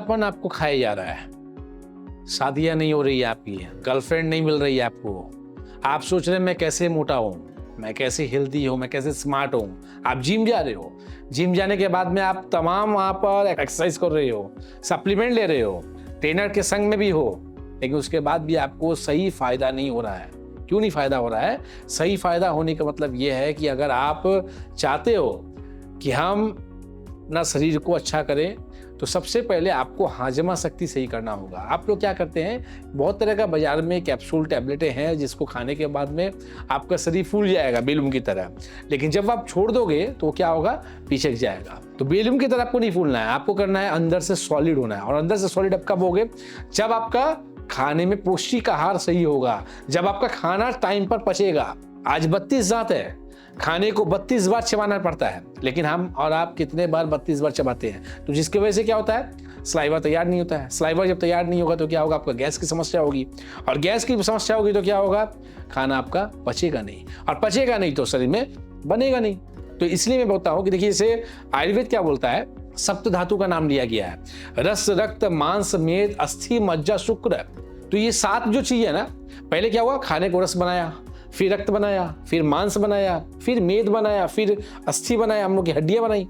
मोटापन आपको खाया जा रहा है, शादियां नहीं हो रही है आपकी, गर्लफ्रेंड नहीं मिल रही है आपको, आप सोच रहे हैं मैं कैसे मोटा हूँ, मैं कैसे हेल्दी हूँ, मैं कैसे स्मार्ट हूँ। आप जिम जा रहे हो, जिम जाने के बाद में आप तमाम वहाँ पर एक्सरसाइज कर रहे हो, सप्लीमेंट ले रहे हो, ट्रेनर के संग में भी हो, लेकिन उसके बाद भी आपको सही फायदा नहीं हो रहा है। क्यों नहीं फायदा हो रहा है? सही फायदा होने का मतलब ये है कि अगर आप चाहते हो कि हम अपना शरीर को अच्छा करें, तो सबसे पहले आपको हाजमा शक्ति सही करना होगा। आप लोग क्या करते हैं, बहुत तरह का बाजार में कैप्सूल टैबलेटें हैं जिसको खाने के बाद में आपका शरीर फूल जाएगा बेलून की तरह, लेकिन जब आप छोड़ दोगे तो क्या होगा, पिचक जाएगा। तो बेलून की तरह आपको नहीं फूलना है, आपको करना है अंदर से सॉलिड होना है। और अंदर से सॉलिड आप कब होगे, जब आपका खाने में पौष्टिक आहार सही होगा, जब आपका खाना टाइम पर पचेगा। आज 32 दांत है, खाने को 32 बार चबाना पड़ता है, लेकिन हम और आप कितने बार 32 बार चबाते हैं? तो जिसकी वजह से क्या होता है, सलाइवा तैयार नहीं होता है। सलाइवा जब तैयार नहीं होगा तो क्या होगा, आपका गैस की समस्या होगी, और गैस की समस्या होगी तो क्या होगा, खाना आपका पचेगा नहीं, और पचेगा नहीं तो शरीर में बनेगा नहीं। तो इसलिए मैं बोलता हूँ कि देखिए, इसे आयुर्वेद क्या बोलता है, सप्त धातु का नाम लिया गया है, रस, रक्त, मांस, मेद, अस्थि, मज्जा, शुक्र। तो ये 7 जो चीज है ना, पहले क्या हुआ, खाने को रस बनाया, फिर रक्त बनाया, फिर मांस बनाया, फिर मेद बनाया, फिर अस्थि बनाया, हम लोग की हड्डियां बनाई,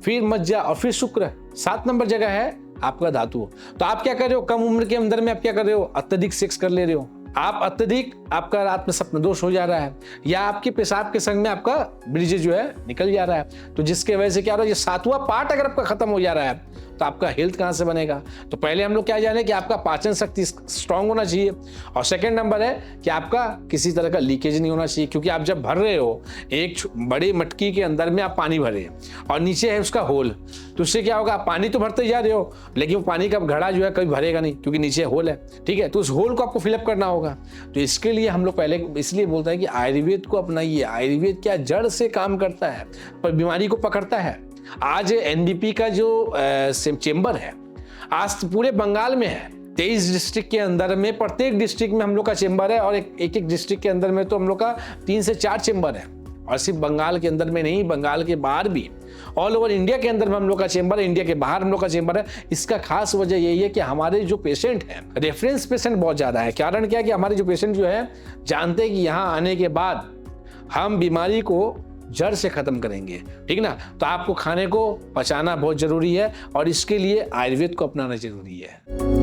फिर मज्जा, और फिर शुक्र। 7 नंबर जगह है आपका धातु। तो आप क्या कर रहे हो, कम उम्र के अंदर में आप क्या कर रहे हो, अत्यधिक सेक्स कर ले रहे हो, आप अत्यधिक, आपका रात में स्वप्न दोष हो जा रहा है, या आपके पेशाब के संग में आपका बीज जो है निकल जा रहा है। तो जिसके वजह से क्या हो रहा है, ये 7वां पार्ट अगर आपका खत्म हो जा रहा है तो आपका हेल्थ कहां से बनेगा। तो पहले हम लोग क्या जाने कि आपका पाचन शक्ति स्ट्रांग होना चाहिए, और सेकंड नंबर है कि आपका किसी तरह का लीकेज नहीं होना चाहिए। क्योंकि आप जब भर रहे हो, एक बड़ी मटकी के अंदर में आप पानी भरे और नीचे है उसका होल, तो उससे क्या होगा, आप पानी तो भरते जा रहे हो, लेकिन वो पानी का घड़ा जो है कभी भरेगा नहीं, क्योंकि नीचे होल है। ठीक है, तो उस होल को आपको फिलअप करना होगा। तो इसके लिए हम लोग पहले इसलिए बोलते हैं कि आयुर्वेद को अपनाइए। आयुर्वेद क्या जड़ से काम करता है, पर बीमारी को पकड़ता है। आज एनडीपी का जो चेंबर है, आज पूरे बंगाल में है, 23 डिस्ट्रिक्ट के अंदर में, प्रत्येक डिस्ट्रिक्ट में हम लोग का चेंबर है, और एक डिस्ट्रिक्ट के अंदर में तो हम लोग का 3 से 4 चेंबर है। और सिर्फ बंगाल के अंदर में नहीं, बंगाल के बाहर भी, ऑल ओवर इंडिया के अंदर में हम लोग का चेंबर है, इंडिया के बाहर हम लोग का चेंबर है। इसका खास वजह यही है कि हमारे जो पेशेंट हैं, रेफरेंस पेशेंट बहुत ज्यादा है। कारण क्या है कि हमारे जो पेशेंट जो है जानते हैं कि यहाँ आने के बाद हम बीमारी को जड़ से खत्म करेंगे। ठीक ना, तो आपको खाने को पचाना बहुत जरूरी है, और इसके लिए आयुर्वेद को अपनाना जरूरी है।